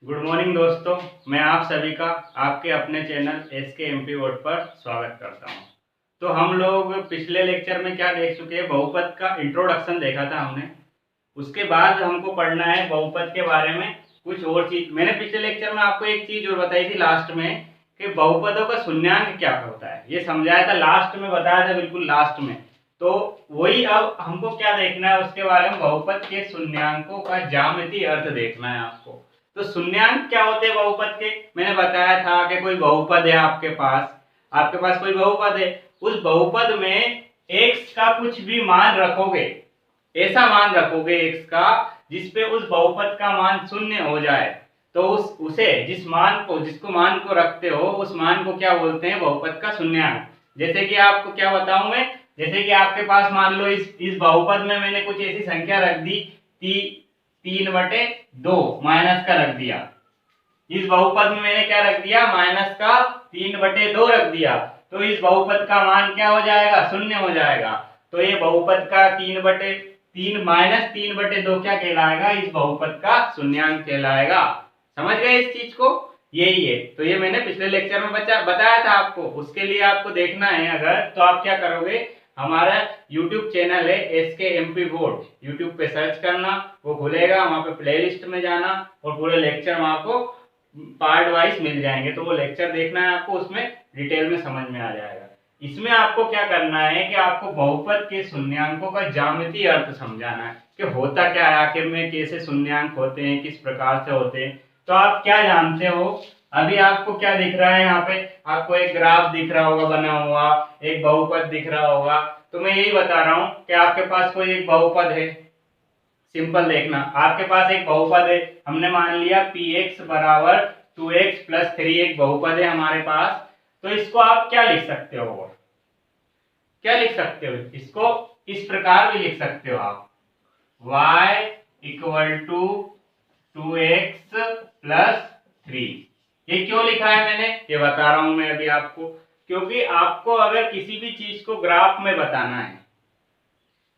Good morning दोस्तों। मैं आप सभी का आपके अपने चैनल SK MP बोर्ड पर स्वागत करता हूं। तो हम लोग पिछले लेक्चर में क्या देख चुके हैं, बहुपद का इंट्रोडक्शन देखा था हमने। उसके बाद हमको पढ़ना है बहुपद के बारे में कुछ और चीज। मैंने पिछले लेक्चर में आपको एक चीज और बताई थी लास्ट में कि बहुपदों का शून्यांक क्या होता है, ये समझाया था लास्ट में, बताया था बिल्कुल लास्ट में। तो वही अब हमको क्या देखना है उसके बारे में, बहुपद के शून्यांकों का ज्यामितीय अर्थ देखना है आपको। तो शून्यांक क्या होते हैं बहुपद के, मैंने बताया था कि कोई बहुपद है आपके पास कोई बहुपद है, उस बहुपद में x का कुछ भी मान रखोगे, ऐसा मान रखोगे x का जिसपे उस बहुपद का मान शून्य हो जाए, तो उसे जिसको मान को रखते हो उस मान को क्या बोलते हैं, बहुपद का शून्यांक। जैसे कि आपको क्या बताऊं मैं, जैसे कि आपके पास मान लो इस बहुपद में मैंने कुछ ऐसी संख्या रख दी, 3/2 माइनस का रख दिया। इस बहुपद में मैंने क्या रख दिया, माइनस का 3/2 रख दिया, तो इस बहुपद का मान क्या हो जाएगा, शून्य हो जाएगा। तो ये बहुपद का 3/3 माइनस 3/2 क्या कहलाएगा, इस बहुपद का शून्यांक कहलाएगा। समझ गए इस चीज को, यही है। तो ये मैंने पिछले लेक्चर में बताया था आपको। उसके लिए आपको देखना है अगर, तो आप क्या करोगे, हमारा YouTube चैनल है SK MP बोर्ड, YouTube पे सर्च करना, वो खुलेगा, वहां पे प्लेलिस्ट में जाना और पूरे लेक्चर वहां को पार्ट वाइज मिल जाएंगे, तो वो लेक्चर देखना है आपको, उसमें डिटेल में समझ में आ जाएगा। इसमें आपको क्या करना है कि आपको बहुपद के शून्यांकों का ज्यामितीय अर्थ समझाना है कि होता क्या है, आखिर में कैसे शून्यांक होते हैं, किस प्रकार से होते हैं। तो आप क्या जानते हो, अभी आपको क्या दिख रहा है, यहाँ पे आपको एक ग्राफ दिख रहा होगा बना हुआ, एक बहुपद दिख रहा होगा। तो मैं यही बता रहा हूँ कि आपके पास कोई एक बहुपद है, सिंपल देखना, आपके पास एक बहुपद है, हमने मान लिया px बराबर 2x + 3 एक बहुपद है हमारे पास। तो इसको आप क्या लिख सकते हो, क्या लिख सकते हो, इसको इस प्रकार भी लिख सकते हो आप, y = 2x + 3। ये क्यों लिखा है मैंने, ये बता रहा हूं मैं अभी आपको। क्योंकि आपको अगर किसी भी चीज को ग्राफ में बताना है,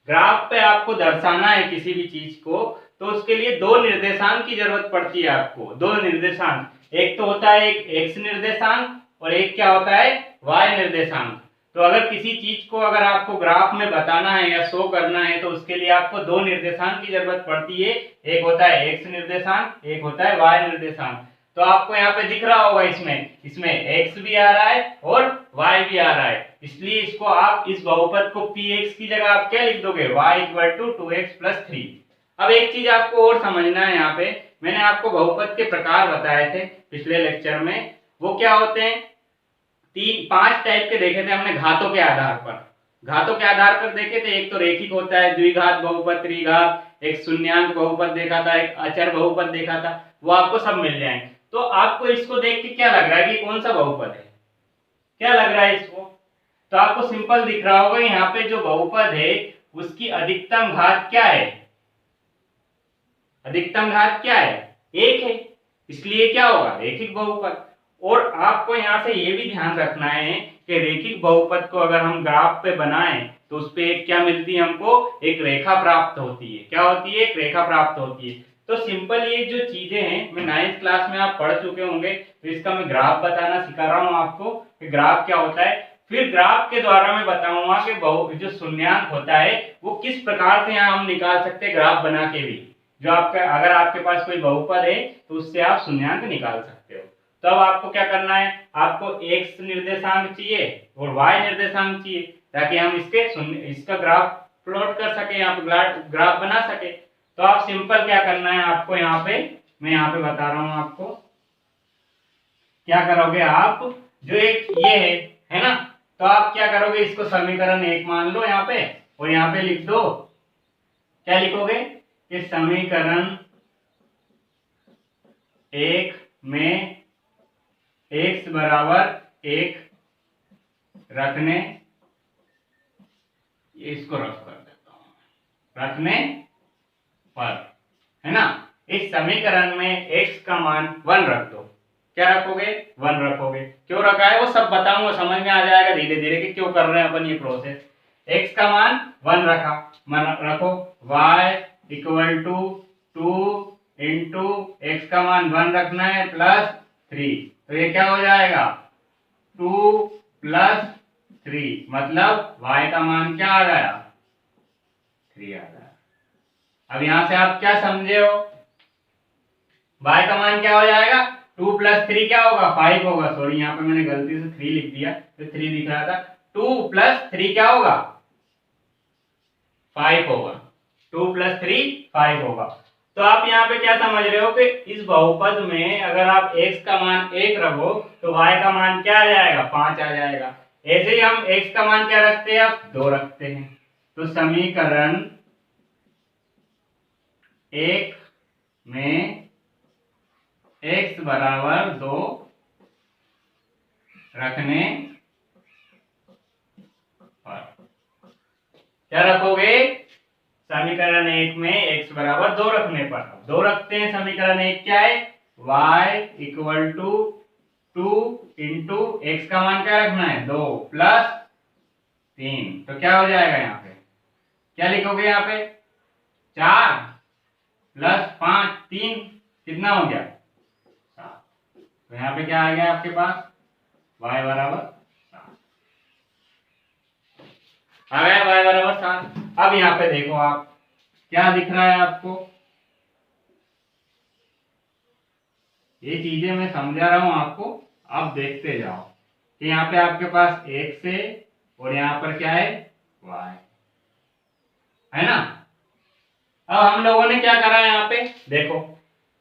ग्राफ पे आपको दर्शाना है किसी भी चीज को, तो उसके लिए दो निर्देशांक की जरूरत पड़ती है आपको। दो निर्देशांक, एक तो होता है एक x निर्देशांक और एक क्या होता है, y निर्देशांक। तो अगर किसी चीज को अगर आपको ग्राफ में बताना है या शो करना है, तो उसके लिए आपको दो निर्देशांक की जरूरत पड़ती है, एक होता है x निर्देशांक, एक होता है y निर्देशांक। तो आपको यहाँ पे दिख रहा होगा, इसमें x भी आ रहा है और y भी आ रहा है, इसलिए इसको आप इस बहुपद को px की जगह आप क्या लिख दोगे, y = 2x + 3। अब एक चीज आपको और समझना है, यहाँ पे मैंने आपको बहुपद के प्रकार बताए थे पिछले लेक्चर में, वो क्या होते हैं, 5 टाइप के देखे थे हमने घातों के आधार पर। घातों के आधार पर देखे थे, एक तो रेखिक होता है, द्विघात बहुपद, त्रिघात, एक शून्यांक बहुपद देखा था, एक अचर बहुपद देखा था, वो आपको सब मिल जाएंगे। तो आपको इसको देख के क्या लग रहा है कि कौन सा बहुपद है, क्या लग रहा है इसको, तो आपको सिंपल दिख रहा होगा, यहाँ पे जो बहुपद है उसकी अधिकतम घात क्या है, अधिकतम घात क्या है, 1 है, इसलिए क्या होगा, रेखिक बहुपद। और आपको यहाँ से ये भी ध्यान रखना है कि रेखिक बहुपद को अगर हम ग्राफ पे बनाएं तो उस पे एक क्या मिलती है हमको, एक रेखा प्राप्त होती है। क्या होती है, एक रेखा प्राप्त होती है। तो सिंपल ये जो चीजें हैं, मैं 9th क्लास में आप पढ़ चुके होंगे, तो इसका मैं ग्राफ बताना सिखा रहा हूँ आपको कि ग्राफ क्या होता है। फिर ग्राफ के द्वारा मैं बताऊंगा कि जो शून्यांक होता है वो किस प्रकार से यहाँ हम निकाल सकते हैं ग्राफ बना के भी। जो आपका, अगर आपके पास कोई बहुपद है तो उससे आप शून्यांक निकाल सकते हो। तब आपको क्या करना है, आपको x निर्देशांक चाहिए और y निर्देशांक चाहिए, ताकि हम इसका ग्राफ प्लॉट कर सके, यहाँ पे ग्राफ बना सके। तो आप सिंपल क्या करना है आपको, यहाँ पे मैं यहाँ पे बता रहा हूँ आपको, क्या करोगे आप, जो एक ये है ना, तो आप क्या करोगे, इसको समीकरण 1 मान लो यहाँ पे, और यहाँ पे लिख दो, क्या लिखोगे कि समीकरण 1 में x = 1 रखने, इसको रख कर देता हूं, रखने पर, है ना, इस समीकरण में x का मान 1 रख दो। क्या रखोगे, 1 रखोगे। क्यों रखा है वो सब बताऊंगा, समझ में आ जाएगा धीरे धीरे कि क्यों कर रहे हैं अपन ये प्रोसेस। x का मान 1 रखो, y = 2 इंटू एक्स का मान 1 रखना है प्लस 3, तो ये क्या हो जाएगा 2 प्लस 3, मतलब y का मान क्या आ गया 3 आ गया। अब यहां से आप क्या समझे हो, y का मान क्या हो जाएगा 2 प्लस 3 क्या होगा 5 होगा। सॉरी यहाँ पे मैंने गलती से 3 लिख दिया, तो 3 दिख रहा था। 2 प्लस 3 क्या होगा 5 होगा। 2 प्लस 3 5 होगा। तो आप यहाँ पे क्या समझ रहे हो कि इस बहुपद में अगर आप x का मान 1 रखो तो y का मान क्या आ जाएगा 5 आ जाएगा। ऐसे ही हम x का मान क्या रखते हैं, आप 2 रखते हैं। तो समीकरण 1 में x बराबर 2 रखने पर क्या रखोगे, समीकरण 1 में x बराबर 2 रखने पर 2 रखते हैं। समीकरण 1 क्या है y equal to 2 into X का मान क्या रखना है 2 प्लस 3, तो क्या हो जाएगा यहाँ पे क्या लिखोगे, यहाँ पे 4 प्लस 5 3 कितना हो गया 7। तो यहाँ पे क्या आ गया आपके पास y बराबर 7 आ गया, y बराबर 7। अब यहाँ पे देखो आप क्या दिख रहा है आपको, ये चीजें मैं समझा रहा हूं आपको, आप देखते जाओ कि यहाँ पे आपके पास x है और यहाँ पर क्या है y है ना। अब हम लोगों ने क्या करा है यहाँ पे देखो,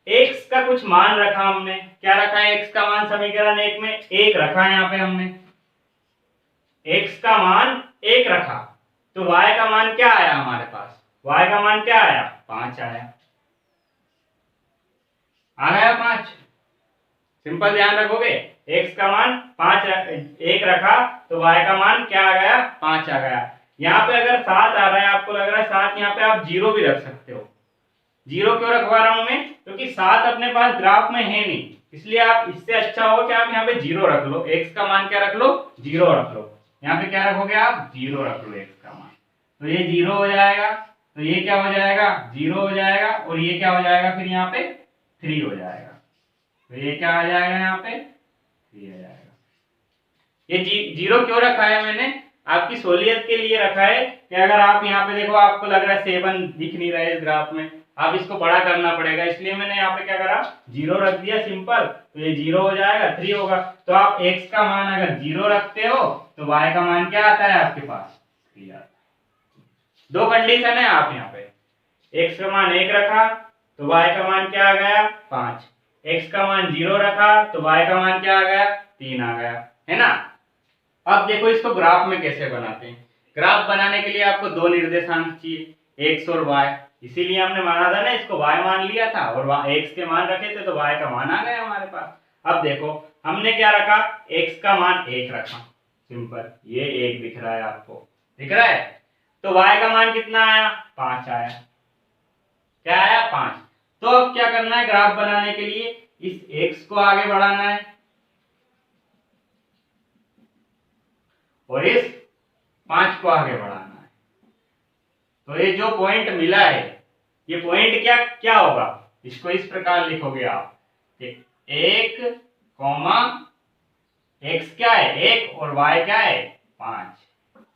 x का कुछ मान रखा हमने, क्या रखा है x का मान समीकरण 1 में 1 रखा है। यहाँ पे हमने x का मान 1 रखा, तो y का मान क्या आया हमारे पास, y का मान क्या आया 5 आया, आ गया 5। सिंपल ध्यान रखोगे, x का मान 5 1 रखा तो y का मान क्या आ गया 5 आ गया। यहाँ पे अगर 7 आ रहा है, आपको लग रहा है 7, यहाँ पे आप 0 भी रख सकते हो। 0 क्यों रखवा रहा हूं मैं, क्योंकि 7 अपने पास ग्राफ में है नहीं, इसलिए आप इससे अच्छा हो कि आप यहाँ पे 0 रख लो, x का मान क्या रख लो 0 रख लो। यहाँ पे क्या रखोगे आप 0 रख लो x का मान, तो ये 0 हो जाएगा, तो ये क्या हो जाएगा 0 हो जाएगा, और ये क्या हो जाएगा फिर यहाँ पे 3 हो जाएगा। तो ये क्या आ जाएगा यहाँ पे 3 आ जाएगा। ये 0 क्यों रखा है मैंने, आपकी सहूलियत के लिए रखा है कि अगर आप यहाँ पे देखो आपको लग रहा है 7 दिख नहीं रहा है इस ग्राफ में, आप इसको बड़ा करना पड़ेगा, इसलिए मैंने यहाँ पे क्या करा 0 रख दिया सिंपल, तो ये 0 हो जाएगा 3 होगा। तो आप x का मान अगर 0 रखते हो तो y का मान क्या आता है आपके पास 3 आता है। दो कंडीशन है, आप यहाँ पे x का मान 1 रखा तो y का मान क्या आ गया 5, x का मान 0 रखा तो y का मान क्या आ गया 3 आ गया, है ना। अब देखो इसको ग्राफ में कैसे बनाते हैं। ग्राफ बनाने के लिए आपको दो निर्देशांक चाहिए x और y, इसीलिए हमने माना था ना इसको y मान लिया था और x के मान रखे थे तो y का मान आ गया हमारे पास। अब देखो हमने क्या रखा, x का मान 1 रखा, सिंपल ये 1 दिख रहा है, आपको दिख रहा है, तो y का मान कितना आया 5 आया, क्या आया 5। तो अब क्या करना है, ग्राफ बनाने के लिए इस x को आगे बढ़ाना है और इस 5 को आगे बढ़ाना है। तो ये जो पॉइंट मिला है, ये पॉइंट क्या क्या होगा, इसको इस प्रकार लिखोगे आप कि 1, x क्या है 1 और y क्या है 5।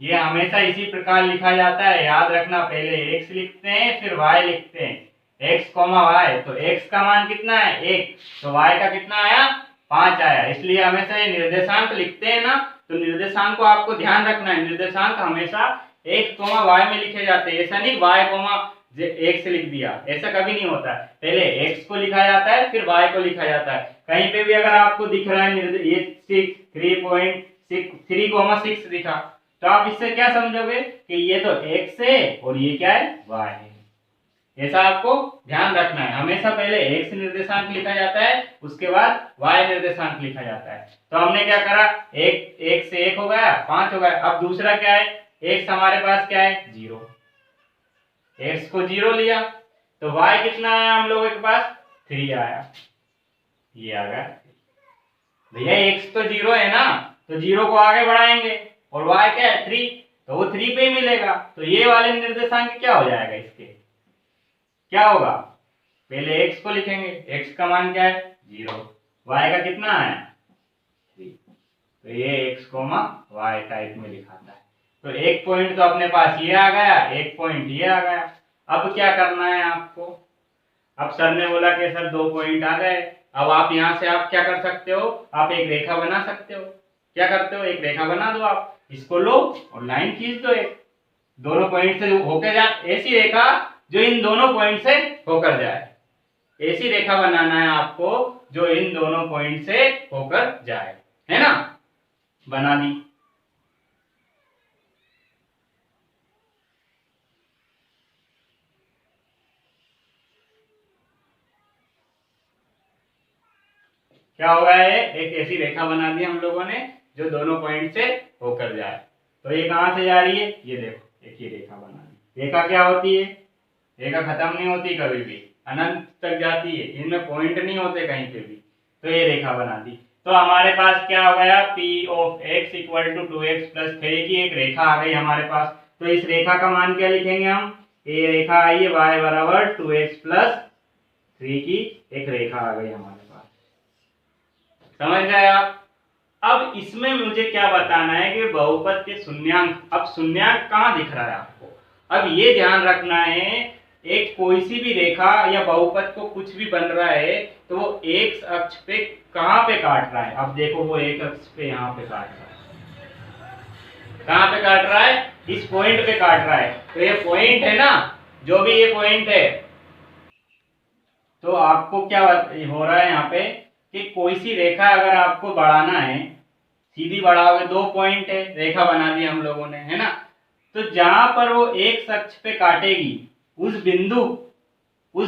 ये हमेशा इसी प्रकार लिखा जाता है, याद रखना, पहले x लिखते हैं फिर y लिखते हैं, x, y। तो x का मान कितना है 1, तो y का कितना आया 5 आया। इसलिए हमेशा ये निर्देशांक लिखते हैं ना, तो निर्देशांक को आपको ध्यान रखना है, निर्देशांक हमेशा x, y में लिखे जाते हैं, ऐसा नहीं y, x लिख दिया, ऐसा कभी नहीं होता है। पहले x को लिखा जाता है फिर y को लिखा जाता है। कहीं पे भी अगर आपको दिख रहा है ये 3.6 दिखा, तो आप इससे क्या समझोगे कि ये तो x है और ये क्या है y है, ऐसा आपको ध्यान रखना है। हमेशा पहले x निर्देशांक लिखा जाता है, उसके बाद y निर्देशांक लिखा जाता है। तो हमने क्या करा, एक से 1 हो गया 5 हो गया। अब दूसरा क्या है, x हमारे पास क्या है 0, x को 0 लिया तो y कितना आया हम लोगों के पास 3 आया, ये आ गया। भैया x तो 0 है ना, तो 0 को आगे बढ़ाएंगे और y क्या है 3, तो वो 3 पे ही मिलेगा। तो ये वाले निर्देशांक क्या हो जाएगा, इसके क्या होगा पहले x को लिखेंगे, x का मान क्या है 0, y का कितना है 3, तो ये x, y टाइप में लिखाता है। तो एक पॉइंट तो अपने पास ये आ गया, एक पॉइंट ये आ गया। अब क्या करना है आपको, अब सर ने बोला कि सर 2 पॉइंट आ गए, अब आप यहाँ से आप क्या कर सकते हो, आप एक रेखा बना सकते हो। क्या करते हो, एक रेखा बना दो, आप इसको लो और लाइन खींच दो, एक दोनों पॉइंट से होकर जाए, ऐसी रेखा जो इन दोनों पॉइंट से होकर जाए, ऐसी रेखा बनाना है आपको जो इन दोनों पॉइंट से होकर जाए, है ना। बना दी। क्या होगा, ये एक ऐसी रेखा बना दी हम लोगों ने जो दोनों पॉइंट से होकर जाए। तो ये कहां से जा रही है, ये देखो एक ही रेखा बना दी। रेखा क्या होती है, रेखा खत्म नहीं होती कभी भी, अनंत तक जाती है, इनमें पॉइंट नहीं होते कहीं पे भी। तो ये रेखा बना दी, तो हमारे पास क्या हो गया, p of x equal to 2x plus 3 की एक रेखा आ गई हमारे पास। तो इस रेखा का मान क्या लिखेंगे हम, ये रेखा आई है y बराबर 2x प्लस 3 की एक रेखा आ गई हमारे पास। समझ गए आप। अब इसमें मुझे क्या बताना है कि बहुपद के शून्यांक, अब शून्यांक कहाँ दिख रहा है आपको, अब ये ध्यान रखना है, एक कोई सी भी रेखा या बहुपद को कुछ भी बन रहा है तो वो एक अक्ष पे कहाँ पे काट रहा है। अब देखो वो एक अक्ष पे यहाँ पे काट रहा है, कहाँ पे काट रहा है, इस पॉइंट पे काट रहा है। तो ये पॉइंट है ना, जो भी ये पॉइंट है, तो आपको क्या हो रहा है यहाँ पे कि कोई सी रेखा अगर आपको बढ़ाना है, सीधी बढ़ाओगे, 2 पॉइंट है, रेखा बना दी हम लोगों ने, है ना। तो जहां पर वो एक अक्ष पे काटेगी, उस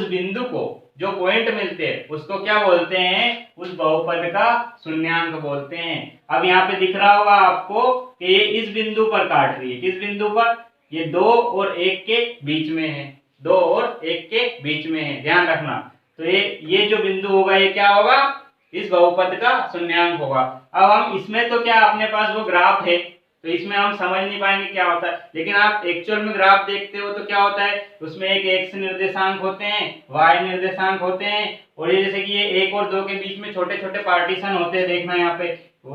बिंदु को जो पॉइंट मिलते हैं उसको क्या बोलते हैं, उस बहुपद का शून्यांक बोलते हैं। अब यहाँ पे दिख रहा होगा आपको कि ये इस बिंदु पर काट रही है, किस बिंदु पर, ये 2 और 1 के बीच में है, 2 और 1 के बीच में है, ध्यान रखना। तो ये जो बिंदु होगा ये क्या होगा, इस बहुपद का शून्यांक होगा। अब हम इसमें तो क्या अपने पास वो ग्राफ है, तो इसमें हम समझ नहीं पाएंगे क्या होता है, लेकिन आप एक्चुअल में ग्राफ देखते हो तो क्या होता है, उसमें एक x निर्देशांक होते हैं, y निर्देशांक होते हैं, और ये जैसे कि ये 1 और 2 के बीच में छोटे छोटे पार्टीशन होते हैं, देखना यहाँ पे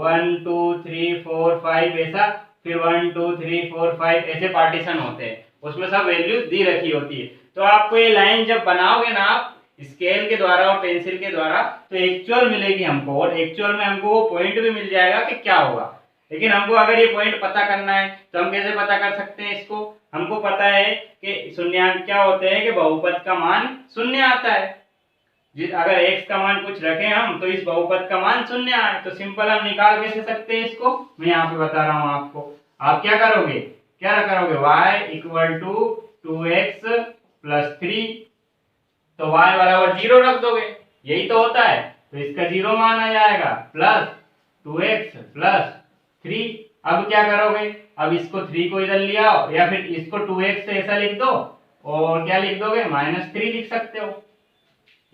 1 2 3 4 5 ऐसा, फिर 1 2 3 4 5 ऐसे पार्टीशन होते हैं, उसमें सब वैल्यू दी रखी होती है। तो आपको ये लाइन जब बनाओगे ना आप स्केल के द्वारा और पेंसिल के द्वारा, तो एक्चुअल मिलेगी हमको, और एक्चुअल में हमको वो पॉइंट भी मिल जाएगा कि क्या होगा। लेकिन हमको अगर ये पॉइंट पता करना है तो हम कैसे पता कर सकते हैं इसको, हमको पता है कि शून्यांक क्या होते हैं, कि बहुपद का मान शून्य आता है। अगर x का मान कुछ रखें हम तो इस बहुपद का मान शून्य आए, तो सिंपल हम निकाल कैसे सकते हैं इसको, मैं यहाँ पे बता रहा हूँ आपको। आप क्या करोगे, y equal to 2x plus 3, तो y बराबर 0 रख दोगे, यही तो होता है, तो इसका 0 मान आ जाएगा, प्लस 2x प्लस 3। अब क्या करोगे, अब इसको 3 को इधर ले आओ, या फिर इसको 2x से ऐसा लिख दो, और क्या लिख दोगे, -3 लिख सकते हो।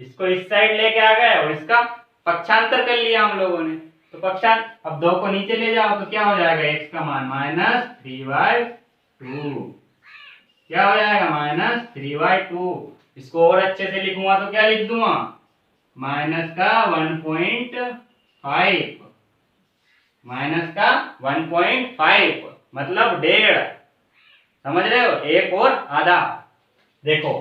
इसको इस साइड लेके आ गए और इसका पक्षांतर कर लिया हम लोगों ने, तो पक्षांतर, अब 2 को नीचे ले जाओ तो क्या हो जाएगा, x का मान -3/2, क्या हो जाएगा -3/2। इसको और अच्छे से लिखूंगा तो क्या लिख दूंगा, -1.5 मतलब 1.5, समझ रहे हो, 1 और आधा। देखो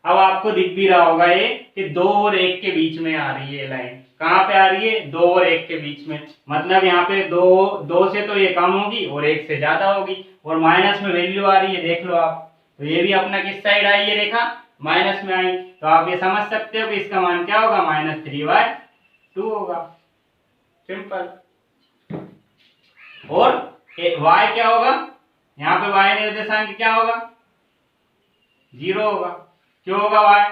अब आपको दिख भी रहा होगा ये कि 2 और 1 के बीच में आ रही है लाइन, कहाँ पे आ रही है, 2 और 1 के बीच में, मतलब यहाँ पे 2 से तो ये कम होगी और 1 से ज्यादा होगी, और माइनस में वैल्यू आ रही है, देख लो आप। तो ये भी अपना किस साइड आई ये रेखा, माइनस में आई, तो आप ये समझ सकते हो कि इसका मान क्या होगा, -3/2 होगा, सिंपल। और y क्या होगा, यहाँ पे y निर्देशांक क्या होगा, 0 होगा। क्यों होगा y,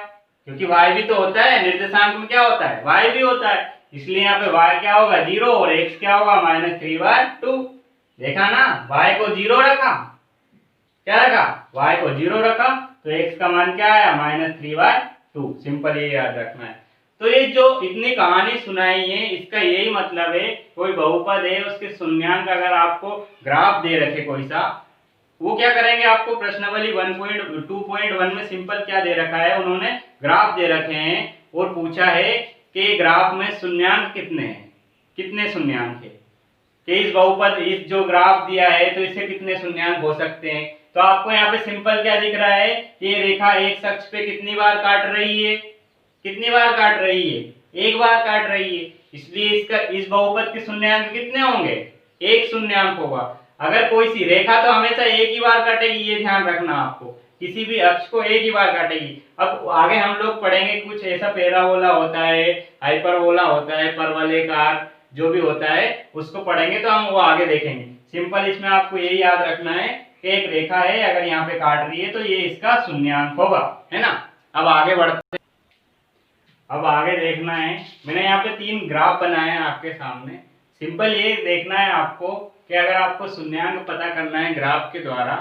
क्योंकि y भी तो होता है, निर्देशांक में क्या होता है, y भी होता है, इसलिए यहाँ पे y क्या होगा 0 और x क्या होगा -3/2। देखा ना, y को 0 रखा, क्या रखा, y को 0 रखा, तो x का मान क्या आया -3/2, सिंपल ये याद रखना है। तो ये जो इतनी कहानी सुनाई है इसका यही मतलब है, कोई बहुपद है उसके शून्यांक अगर आपको ग्राफ दे रखे कोई सा, वो क्या करेंगे, आपको प्रश्नावली 1.2.1 में सिंपल क्या दे रखा है, उन्होंने ग्राफ दे रखे हैं और पूछा है कि ग्राफ में शून्यांक कितने हैं, कितने शून्यांक है, कि इस बहुपद, इस जो ग्राफ दिया है तो इससे कितने शून्यांक हो सकते हैं। तो आपको यहाँ पे सिंपल क्या दिख रहा है कि ये रेखा एक अक्ष पे कितनी बार काट रही है, कितनी बार काट रही है, एक बार काट रही है, इसलिए इसका, इस बहुपद के शून्यांक कितने होंगे, एक शून्यांक होगा। अगर कोई सी रेखा तो हमेशा एक ही बार काटेगी, ये ध्यान रखना आपको, किसी भी अक्ष को एक ही बार काटेगी। अब आगे हम लोग पढ़ेंगे कुछ ऐसा पैराबोला होता है, हाइपरबोला होता है, परवलयाकार जो भी होता है उसको पढ़ेंगे तो हम वो आगे देखेंगे। सिंपल इसमें आपको यही याद रखना है कि एक रेखा है, अगर यहाँ पे काट रही है तो ये इसका शून्यांक होगा, है ना। अब आगे बढ़ते, अब आगे देखना है, मैंने यहाँ पे 3 ग्राफ बनाए हैं आपके सामने। सिंपल ये देखना है आपको कि अगर आपको शून्यांक पता करना है ग्राफ के द्वारा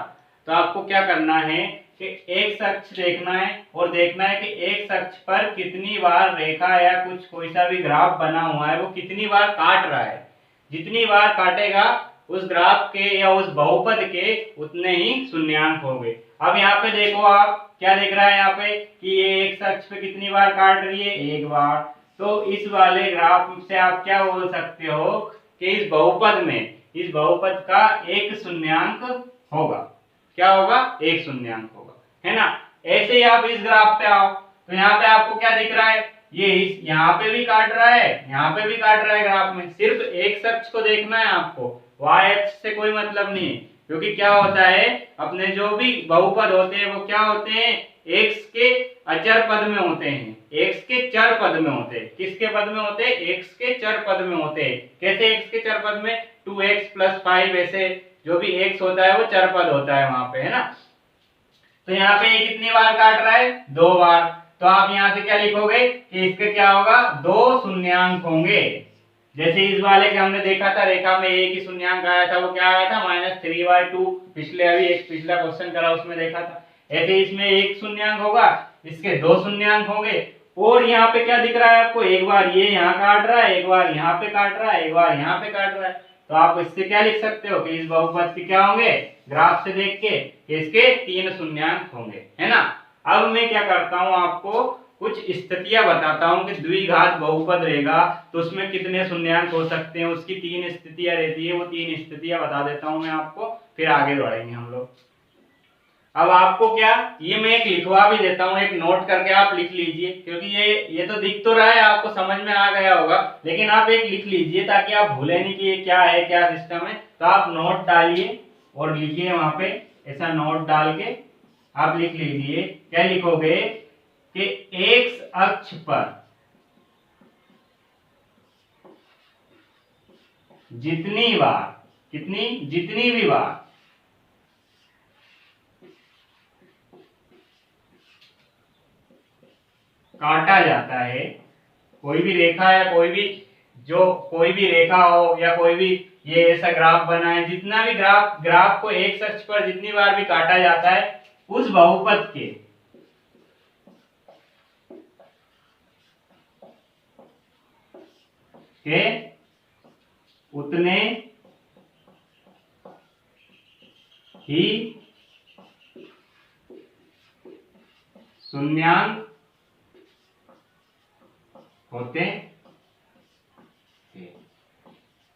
तो आपको क्या करना है कि एक अक्ष देखना है और देखना है कि एक अक्ष पर कितनी बार रेखा या कुछ कोई सा भी ग्राफ बना हुआ है वो कितनी बार काट रहा है। जितनी बार काटेगा उस ग्राफ के या उस बहुपद के उतने ही शून्यांक होंगे। अब यहाँ पे देखो, आप क्या देख रहा है यहाँ पे कि ये एक अक्ष पे कितनी बार काट रही है, एक बार। तो इस वाले ग्राफ से आप क्या बोल सकते हो कि इस बहुपद में, इस बहुपद का एक शून्यांक होगा। क्या होगा, एक शून्यांक होगा, है ना। ऐसे ही आप इस ग्राफ पे आओ तो यहाँ पे आपको क्या दिख रहा है, ये इस यहाँ पे भी काट रहा है, यहाँ पे भी काट रहा है। ग्राफ में सिर्फ एक अक्ष को देखना है आपको, वाई अक्ष से कोई मतलब नहीं है, क्योंकि क्या होता है अपने जो भी बहुपद होते हैं वो क्या होते हैं, x के अचर पद में होते हैं, x के चर पद में होते हैं। किसके पद में होते हैं, x के चर पद में होते हैं। कैसे x के चर पद में, 2x + 5, ऐसे जो भी x होता है वो चर पद होता है वहां पे, है ना। तो यहाँ पे ये कितनी बार काट रहा है, 2 बार। तो आप यहाँ से क्या लिखोगे कि इसके क्या होगा, 2 शून्यांक होंगे। जैसे इस वाले के हमने देखा था रेखा में एक ही शून्यांक आया था, वो क्या आया था, -3/2। पिछले अभी एक पिछला क्वेश्चन करा उसमें देखा था। ऐसे इसमें एक शून्यांक होगा, इसके 2 शून्यांक होंगे। और यहाँ पे क्या दिख रहा है आपको, एक बार ये यहाँ काट रहा है, एक बार यहाँ पे काट रहा है, एक बार यहाँ पे काट रहा है। तो आप इससे क्या लिख सकते हो कि इस बहुपद के क्या होंगे, ग्राफ से देख के इसके 3 शून्यांक होंगे, है ना। अब मैं क्या करता हूँ, आपको कुछ स्थितियां बताता हूं कि द्विघात बहुपद रहेगा तो उसमें कितने शून्यांक हो सकते हैं, उसकी 3 स्थितियां रहती है, वो 3 स्थितियां बता देता हूं मैं आपको, फिर आगे बढ़ेंगे हम लोग। अब आपको क्या, ये मैं एक लिखवा भी देता हूं, एक नोट करके आप लिख लीजिए, क्योंकि ये तो दिख तो रहा है आपको, समझ में आ गया होगा, लेकिन आप एक लिख लीजिए ताकि आप भूले नहीं कि ये क्या है, क्या सिस्टम है। तो आप नोट डालिए और लिखिए वहां पे, ऐसा नोट डाल के आप लिख लीजिए। क्या लिखोगे कि एक्स अक्ष पर जितनी बार, कितनी, जितनी भी बार काटा जाता है, कोई भी रेखा या कोई भी, जो कोई भी रेखा हो या कोई भी ये ऐसा ग्राफ बना है, जितना भी ग्राफ को एक अक्ष पर जितनी बार भी काटा जाता है उस बहुपद के उतने ही शून्यांक होते हैं।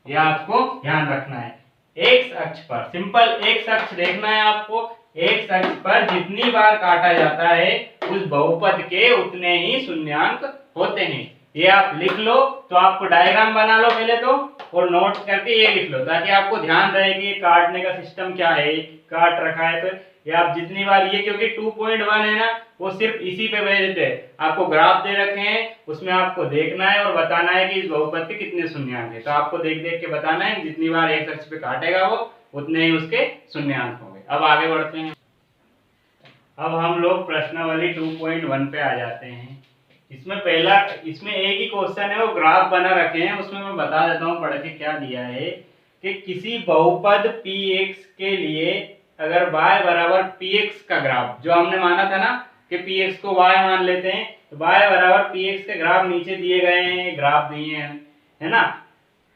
ये आपको ध्यान रखना है। एक्स अक्ष पर, सिंपल एक्स अक्ष देखना है आपको, एक्स अक्ष पर जितनी बार काटा जाता है उस बहुपद के उतने ही शून्यांक होते हैं। ये आप लिख लो, तो आपको डायग्राम बना लो पहले तो, और नोट करके ये लिख लो ताकि आपको ध्यान रहे कि काटने का सिस्टम क्या है, काट रखा है। तो ये आप जितनी बार, ये क्योंकि 2.1 है ना, वो सिर्फ इसी पे बेस्ड है। आपको ग्राफ दे रखे हैं, उसमें आपको देखना है और बताना है कि इस बहुपद के कितने शून्यांक है। तो आपको देख देख के बताना है, जितनी बार एक अक्ष पे काटेगा वो उतने ही उसके शून्यांक होंगे। अब आगे बढ़ते हैं। अब हम लोग प्रश्नावली 2.1 पे आ जाते हैं। इसमें पहला, इसमें एक ही क्वेश्चन है, वो ग्राफ बना रखे हैं, उसमें मैं बता देता हूँ पढ़ के क्या दिया है कि किसी बहुपद px के लिए अगर y बराबर px का ग्राफ, जो हमने माना था ना कि px को y मान लेते हैं, तो y बराबर px के ग्राफ नीचे दिए गए हैं, ग्राफ दिए हैं, है ना।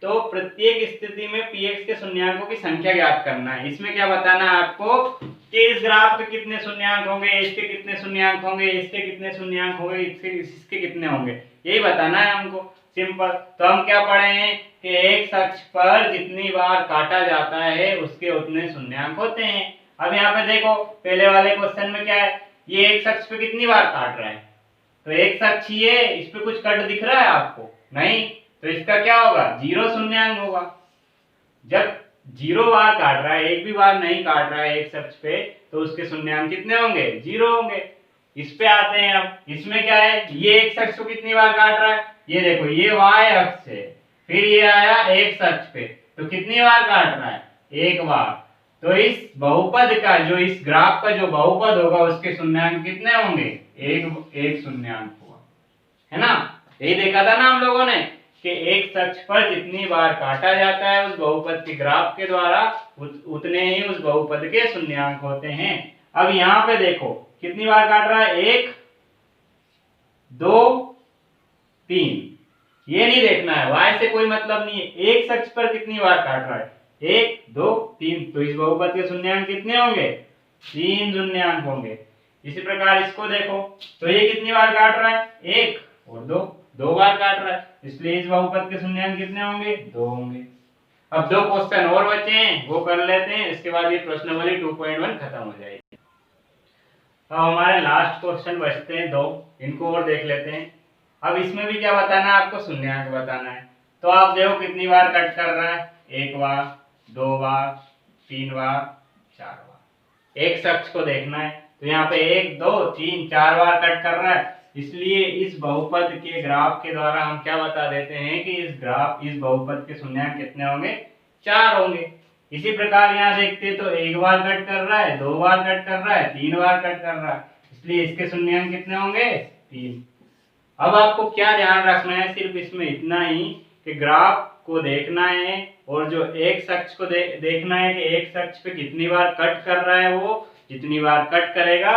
तो प्रत्येक स्थिति में px के शून्यांकों की संख्या ज्ञात करना है। इसमें क्या बताना है आपको कि इस ग्राफ के कितने शून्यांक होंगे, इसके कितने शून्यांक होंगे, इसके कितने शून्यांक होंगे, इसके कितने होंगे, यही बताना है हमको। सिंपल। तो हम क्या पढ़े हैं कि एक अक्ष पर जितनी बार काटा जाता है उसके उतने शून्यांक होते हैं। अब यहाँ पे देखो पहले वाले क्वेश्चन में क्या है, ये एक अक्ष पे कितनी बार काट रहा है, तो एक अक्ष ही है, इस पे कुछ कट दिख रहा है आपको? नहीं, तो इसका क्या होगा, 0 शून्यांक होगा। जब 0 बार काट रहा है, एक भी बार नहीं काट रहा है एक अक्ष पे, तो उसके शून्यांक कितने होंगे, 0 होंगे। इस पे आते हैं अब, इसमें क्या है, ये एक अक्ष को कितनी बार काट रहा है, ये देखो ये y अक्ष है, फिर ये आया x अक्ष पे, तो कितनी बार काट रहा है, एक बार। तो इस बहुपद का जो, इस ग्राफ का जो बहुपद होगा उसके शून्यांक कितने होंगे, एक शून्यांक होगा, है ना। यही देखा था ना हम लोगों ने कि एक अक्ष पर जितनी बार काटा जाता है उस बहुपद के ग्राफ के द्वारा उतने ही उस बहुपद के शून्यांक होते हैं। अब यहाँ पे देखो कितनी बार काट रहा है, 1 2 3, ये नहीं देखना है, y से कोई मतलब नहीं है, एक अक्ष पर कितनी बार काट रहा है, 1 2 3, तो इस बहुपद के शून्यांक कितने होंगे, 3 शून्यांक होंगे। इसी प्रकार इसको देखो, तो ये कितनी बार काट रहा है, 1 और 2, 2 बार काट रहा है, इसलिए इस बहुपद के शून्यांक कितने होंगे, 2 होंगे। अब 2 क्वेश्चन और बचे हैं, वो कर लेते हैं, इसके बाद ये प्रश्नावली 2.1 खत्म हो जाएगी। अब हमारे लास्ट क्वेश्चन बचते हैं 2, इनको और देख लेते हैं। अब इसमें भी क्या बताना है आपको, शून्यांक बताना है। तो आप देखो कितनी बार कट कर रहा है, 1 बार 2 बार 3 बार 4 बार। एक अक्ष को देखना है, तो यहाँ पे 1 2 3 4 बार कट कर रहा है, इसलिए इस बहुपद के ग्राफ के द्वारा हम क्या बता देते हैं कि इस बहुपद के शून्यांक कितने होंगे, 4 होंगे। इसी प्रकार यहाँ देखते हैं तो 1 बार कट कर रहा है, 2 बार कट कर रहा है, 3 बार कट कर रहा है, इसलिए इसके शून्यांक कितने होंगे, 3। अब आपको क्या ध्यान रखना है, सिर्फ इसमें इतना ही कि ग्राफ को देखना है और जो एक अक्ष को देखना है कि एक अक्ष पे कितनी बार कट कर रहा है, वो जितनी बार कट करेगा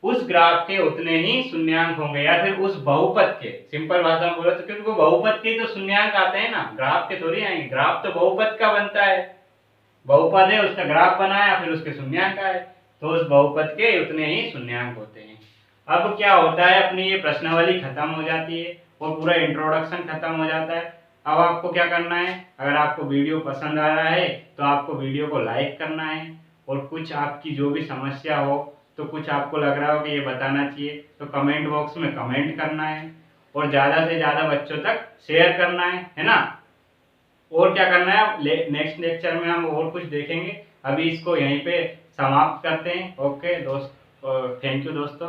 उस ग्राफ के उतने ही शून्यांक होंगे, या फिर उस बहुपद के, सिंपल भाषा में बोलो तो, क्योंकि वो बहुपद के तो शून्यांक आते हैं ना, ग्राफ के थोड़ी आएंगे। ग्राफ तो बहुपद का बनता है, बहुपद है उसका ग्राफ बनाया फिर उसके शून्यांक आए, तो उस बहुपद के उतने ही शून्यांक होते हैं। अब क्या होता है, अपनी ये प्रश्नावली खत्म हो जाती है और पूरा इंट्रोडक्शन खत्म हो जाता है। अब आपको क्या करना है, अगर आपको वीडियो पसंद आ रहा है तो आपको वीडियो को लाइक करना है, और कुछ आपकी जो भी समस्या हो, तो कुछ आपको लग रहा हो कि ये बताना चाहिए, तो कमेंट बॉक्स में कमेंट करना है, और ज़्यादा से ज़्यादा बच्चों तक शेयर करना है ना। और क्या करना है, नेक्स्ट लेक्चर में हम और कुछ देखेंगे। अभी इसको यहीं पे समाप्त करते हैं। ओके दोस्त, थैंक यू दोस्तों।